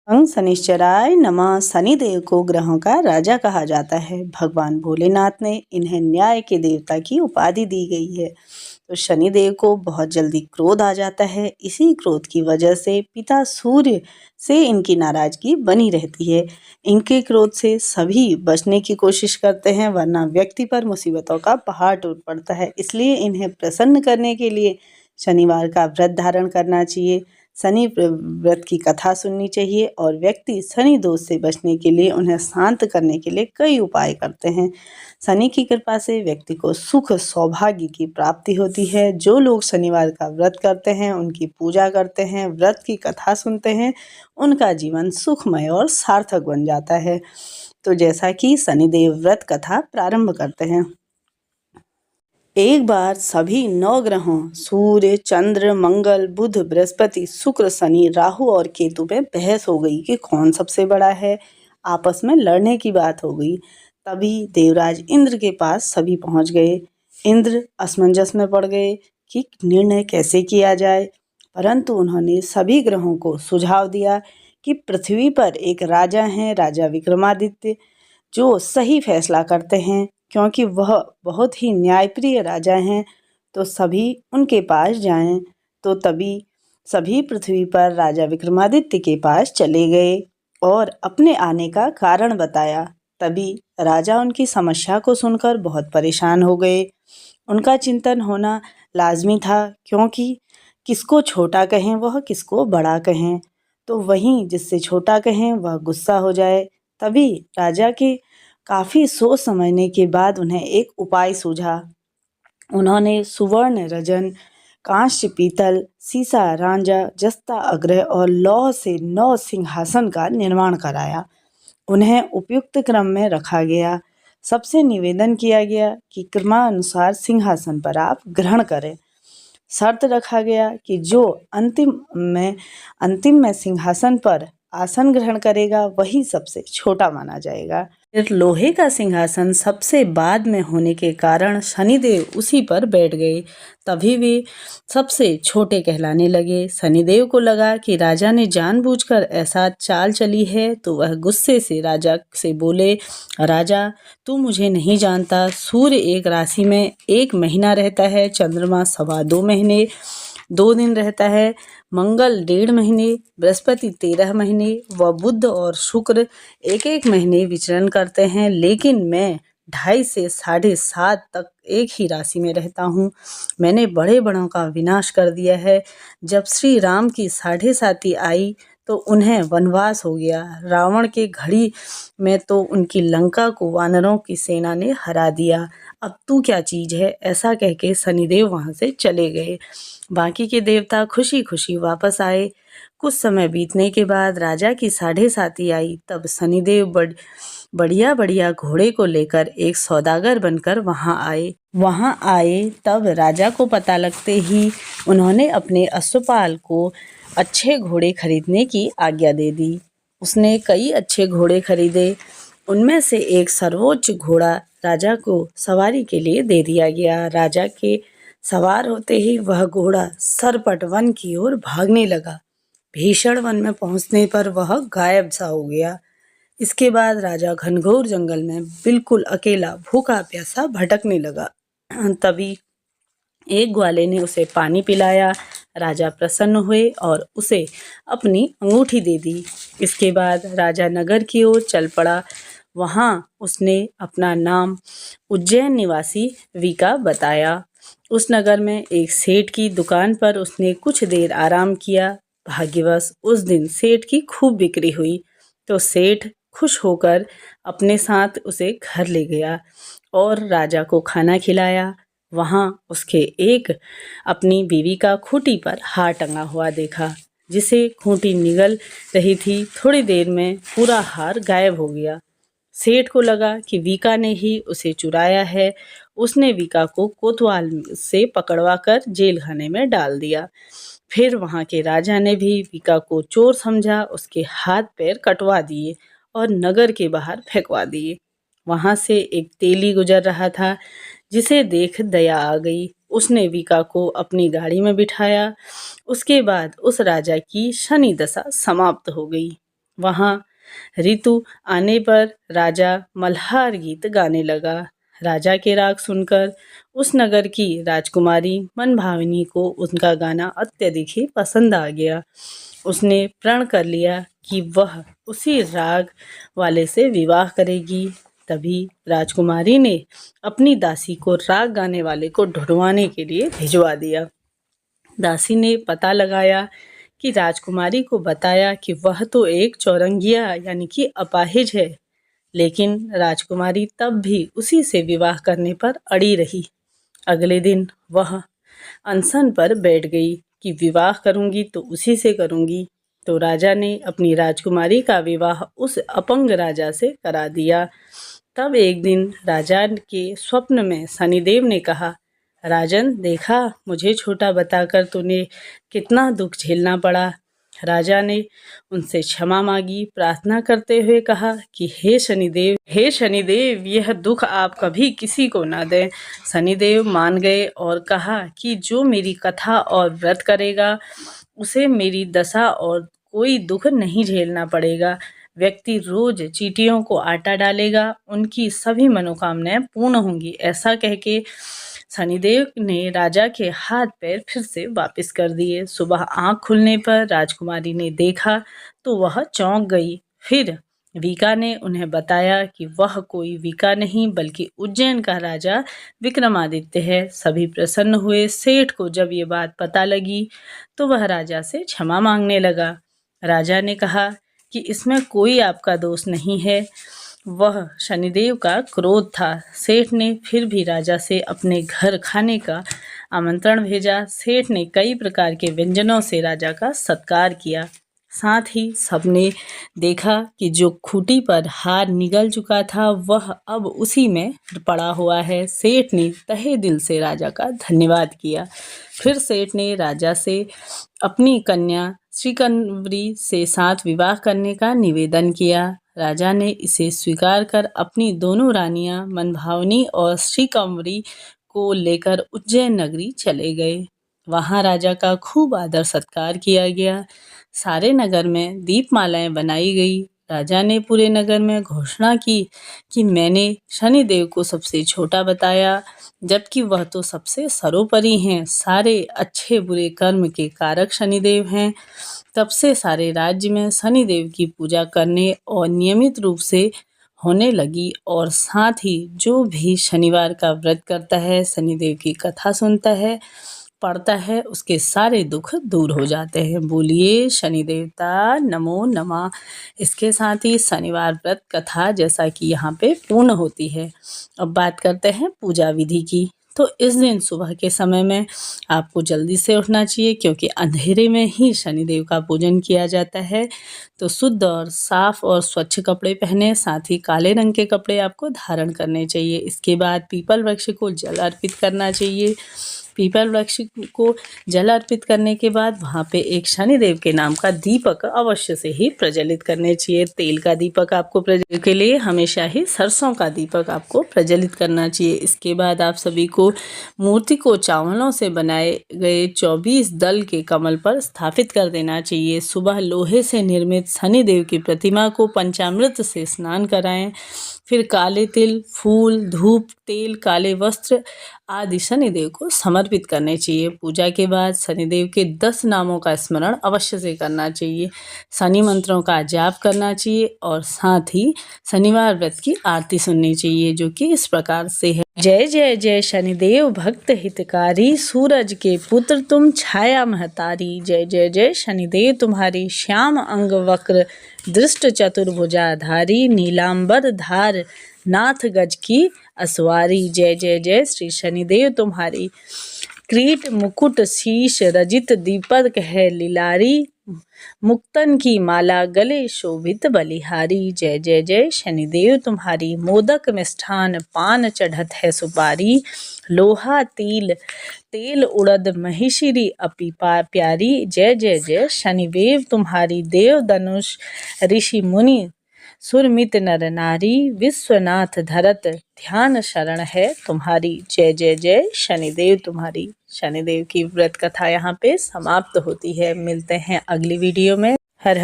ओम शनिश्चराय नमः। शनिदेव को ग्रहों का राजा कहा जाता है। भगवान भोलेनाथ ने इन्हें न्याय के देवता की उपाधि दी गई है। तो शनिदेव को बहुत जल्दी क्रोध आ जाता है। इसी क्रोध की वजह से पिता सूर्य से इनकी नाराजगी बनी रहती है। इनके क्रोध से सभी बचने की कोशिश करते हैं, वरना व्यक्ति पर मुसीबतों का पहाड़ टूट पड़ता है। इसलिए इन्हें प्रसन्न करने के लिए शनिवार का व्रत धारण करना चाहिए, शनि व्रत की कथा सुननी चाहिए और व्यक्ति शनि दोष से बचने के लिए, उन्हें शांत करने के लिए कई उपाय करते हैं। शनि की कृपा से व्यक्ति को सुख सौभाग्य की प्राप्ति होती है। जो लोग शनिवार का व्रत करते हैं, उनकी पूजा करते हैं, व्रत की कथा सुनते हैं, उनका जीवन सुखमय और सार्थक बन जाता है। तो जैसा कि शनिदेव व्रत कथा प्रारंभ करते हैं। एक बार सभी 9 ग्रहों सूर्य, चंद्र, मंगल, बुध, बृहस्पति, शुक्र, शनि, राहु और केतु में बहस हो गई कि कौन सबसे बड़ा है। आपस में लड़ने की बात हो गई। तभी देवराज इंद्र के पास सभी पहुंच गए। इंद्र असमंजस में पड़ गए कि निर्णय कैसे किया जाए, परंतु उन्होंने सभी ग्रहों को सुझाव दिया कि पृथ्वी पर एक राजा हैं, राजा विक्रमादित्य, जो सही फैसला करते हैं, क्योंकि वह बहुत ही न्यायप्रिय राजा हैं। तो सभी उनके पास जाएं। तो तभी सभी पृथ्वी पर राजा विक्रमादित्य के पास चले गए और अपने आने का कारण बताया। तभी राजा उनकी समस्या को सुनकर बहुत परेशान हो गए। उनका चिंतन होना लाजमी था, क्योंकि किसको छोटा कहें वह किसको बड़ा कहें, तो वहीं जिससे छोटा कहें वह गुस्सा हो जाए। तभी राजा के काफ़ी सोच समझने के बाद उन्हें एक उपाय सूझा। उन्होंने सुवर्ण, रजन, कांस्य, पीतल, सीसा, रांझा, जस्ता, अग्रह और लौह से 9 सिंहासन का निर्माण कराया। उन्हें उपयुक्त क्रम में रखा गया। सबसे निवेदन किया गया कि क्रमानुसार सिंहासन पर आप ग्रहण करें। शर्त रखा गया कि जो अंतिम में सिंहासन पर आसन ग्रहण करेगा वही सबसे छोटा माना जाएगा। फिर लोहे का सिंहासन सबसे बाद में होने के कारण शनिदेव उसी पर बैठ गए। तभी वे सबसे छोटे कहलाने लगे। शनिदेव को लगा कि राजा ने जानबूझकर ऐसा चाल चली है, तो वह गुस्से से राजा से बोले, राजा, तू मुझे नहीं जानता। सूर्य एक राशि में 1 महीना रहता है, चंद्रमा 2.25 महीने 2 दिन रहता है, मंगल 1.5 महीने, बृहस्पति 13 महीने व बुध और शुक्र 1-1 महीने विचरण करते हैं। लेकिन मैं 2.5 से 7.5 तक एक ही राशि में रहता हूँ। मैंने बड़े बड़ों का विनाश कर दिया है। जब श्री राम की 7.5 आई तो उन्हें वनवास हो गया। रावण के घड़ी में तो उनकी लंका को वानरों की सेना ने हरा दिया। अब तू क्या चीज़ है, ऐसा कह के शनिदेव वहाँ से चले गए। बाकी के देवता खुशी खुशी वापस आए। कुछ समय बीतने के बाद राजा की 7.5 आई। तब शनिदेव बढ़िया बढ़िया घोड़े को लेकर एक सौदागर बनकर वहाँ आए। तब राजा को पता लगते ही उन्होंने अपने अश्वपाल को अच्छे घोड़े खरीदने की आज्ञा दे दी। उसने कई अच्छे घोड़े खरीदे। उनमें से एक सर्वोच्च घोड़ा राजा को सवारी के लिए दे दिया गया। राजा के सवार होते ही वह घोड़ा सरपट वन की ओर भागने लगा। भीषण वन में पहुंचने पर वह गायब सा हो गया। इसके बाद राजा घनघोर जंगल में बिल्कुल अकेला भूखा प्यासा भटकने लगा। तभी एक ग्वाले ने उसे पानी पिलाया। राजा प्रसन्न हुए और उसे अपनी अंगूठी दे दी। इसके बाद राजा नगर की ओर चल पड़ा। वहाँ उसने अपना नाम उज्जैन निवासी वीका बताया। उस नगर में एक सेठ की दुकान पर उसने कुछ देर आराम किया। भाग्यवश उस दिन सेठ की खूब बिक्री हुई, तो सेठ खुश होकर अपने साथ उसे घर ले गया और राजा को खाना खिलाया। वहाँ उसके एक अपनी बीवी का खूंटी पर हार टंगा हुआ देखा, जिसे खूंटी निगल रही थी। थोड़ी देर में पूरा हार गायब हो गया। सेठ को लगा कि वीका ने ही उसे चुराया है। उसने वीका को कोतवाल से पकड़वा कर जेल खाने में डाल दिया। फिर वहाँ के राजा ने भी वीका को चोर समझा, उसके हाथ पैर कटवा दिए और नगर के बाहर फेंकवा दिए। वहाँ से एक तेली गुजर रहा था, जिसे देख दया आ गई। उसने वीका को अपनी गाड़ी में बिठाया। उसके बाद उस राजा की शनि दशा समाप्त हो गई। वहाँ ऋतु आने पर राजा मल्हार गीत गाने लगा। राजा के राग सुनकर उस नगर की राजकुमारी मनभावनी को उनका गाना अत्यधिक ही पसंद आ गया। उसने प्रण कर लिया कि वह उसी राग वाले से विवाह करेगी। तभी राजकुमारी ने अपनी दासी को राग गाने वाले को ढूंढवाने के लिए भिजवा दिया। दासी ने पता लगाया कि राजकुमारी को बताया कि वह तो एक चौरंगिया यानी कि अपाहिज है, लेकिन राजकुमारी तब भी उसी से विवाह करने पर अड़ी रही। अगले दिन वह अनशन पर बैठ गई कि विवाह करूंगी तो उसी से करूंगी। तो राजा ने अपनी राजकुमारी का विवाह उस अपंग राजा से करा दिया। तब एक दिन राजा के स्वप्न में शनिदेव ने कहा, राजन, देखा मुझे छोटा बताकर तूने कितना दुख झेलना पड़ा। राजा ने उनसे क्षमा मांगी, प्रार्थना करते हुए कहा कि हे शनिदेव, यह दुख आप कभी किसी को ना दें। शनिदेव मान गए और कहा कि जो मेरी कथा और व्रत करेगा उसे मेरी दशा और कोई दुख नहीं झेलना पड़ेगा। व्यक्ति रोज चींटियों को आटा डालेगा, उनकी सभी मनोकामनाएं पूर्ण होंगी। ऐसा कह के शनिदेव ने राजा के हाथ पैर फिर से वापस कर दिए। सुबह आंख खुलने पर राजकुमारी ने देखा तो वह चौंक गई। फिर वीका ने उन्हें बताया कि वह कोई वीका नहीं बल्कि उज्जैन का राजा विक्रमादित्य है। सभी प्रसन्न हुए। सेठ को जब ये बात पता लगी तो वह राजा से क्षमा मांगने लगा। राजा ने कहा कि इसमें कोई आपका दोष नहीं है, वह शनिदेव का क्रोध था। सेठ ने फिर भी राजा से अपने घर खाने का आमंत्रण भेजा। सेठ ने कई प्रकार के व्यंजनों से राजा का सत्कार किया। साथ ही सबने देखा कि जो खूंटी पर हार निगल चुका था वह अब उसी में पड़ा हुआ है। सेठ ने तहे दिल से राजा का धन्यवाद किया। फिर सेठ ने राजा से अपनी कन्या श्रीकंवरी से साथ विवाह करने का निवेदन किया। राजा ने इसे स्वीकार कर अपनी दोनों रानियां मनभावनी और श्रीकंवरी को लेकर उज्जैन नगरी चले गए। वहां राजा का खूब आदर सत्कार किया गया। सारे नगर में दीपमालाएं बनाई गई। राजा ने पूरे नगर में घोषणा की कि मैंने शनिदेव को सबसे छोटा बताया, जबकि वह तो सबसे सर्वोपरि हैं। सारे अच्छे बुरे कर्म के कारक शनिदेव हैं। तब से सारे राज्य में शनिदेव की पूजा करने और नियमित रूप से होने लगी और साथ ही जो भी शनिवार का व्रत करता है, शनिदेव की कथा सुनता है, पढ़ता है, उसके सारे दुख दूर हो जाते हैं। बोलिए शनि देवता नमो नमः। इसके साथ ही शनिवार व्रत कथा जैसा कि यहाँ पे पूर्ण होती है। अब बात करते हैं पूजा विधि की। तो इस दिन सुबह के समय में आपको जल्दी से उठना चाहिए क्योंकि अंधेरे में ही शनिदेव का पूजन किया जाता है। तो शुद्ध और साफ और स्वच्छ कपड़े पहने, साथ ही काले रंग के कपड़े आपको धारण करने चाहिए। इसके बाद पीपल वृक्ष को जल अर्पित करना चाहिए। पीपल वृक्ष को जल अर्पित करने के बाद वहाँ पे एक शनिदेव के नाम का दीपक अवश्य से ही प्रज्वलित करने चाहिए। तेल का दीपक आपको प्रज्वलित के लिए हमेशा ही सरसों का दीपक आपको प्रज्वलित करना चाहिए। इसके बाद आप सभी को मूर्ति को चावलों से बनाए गए 24 दल के कमल पर स्थापित कर देना चाहिए। सुबह लोहे से निर्मित शनिदेव की प्रतिमा को पंचामृत से स्नान कराएं। फिर काले तिल, फूल, धूप, तेल, काले वस्त्र आदि शनिदेव को समर्पित करने चाहिए। पूजा के बाद शनिदेव के 10 नामों का स्मरण अवश्य से करना चाहिए। शनि मंत्रों का जाप करना चाहिए और साथ ही शनिवार व्रत की आरती सुननी चाहिए, जो कि इस प्रकार से है। जय जय जय शनिदेव भक्त हितकारी, सूरज के पुत्र तुम छाया महतारी। जय जय जय शनिदेव तुम्हारी, श्याम अंग वक्र दृष्ट चतुर्भुजाधारी, नीलांबर धार नाथ गज की असवारी। जय जय जय श्री शनिदेव तुम्हारी, क्रीट मुकुट शीश रजित दीपक है लीलारी, मुक्तन की माला गले शोभित बलिहारी। जय जय जय शनिदेव तुम्हारी, मोदक मिष्ठान पान चढ़त है सुपारी, लोहा तिल तेल उड़द महिषिरी अपी प्यारी। जय जय जय शनिदेव तुम्हारी, देव धनुष ऋषि मुनि सुरमित नर नारी, विश्वनाथ धरत ध्यान शरण है तुम्हारी। जय जय जय शनिदेव तुम्हारी। शनिदेव की व्रत कथा यहाँ पे समाप्त होती है। मिलते हैं अगली वीडियो में। हर हर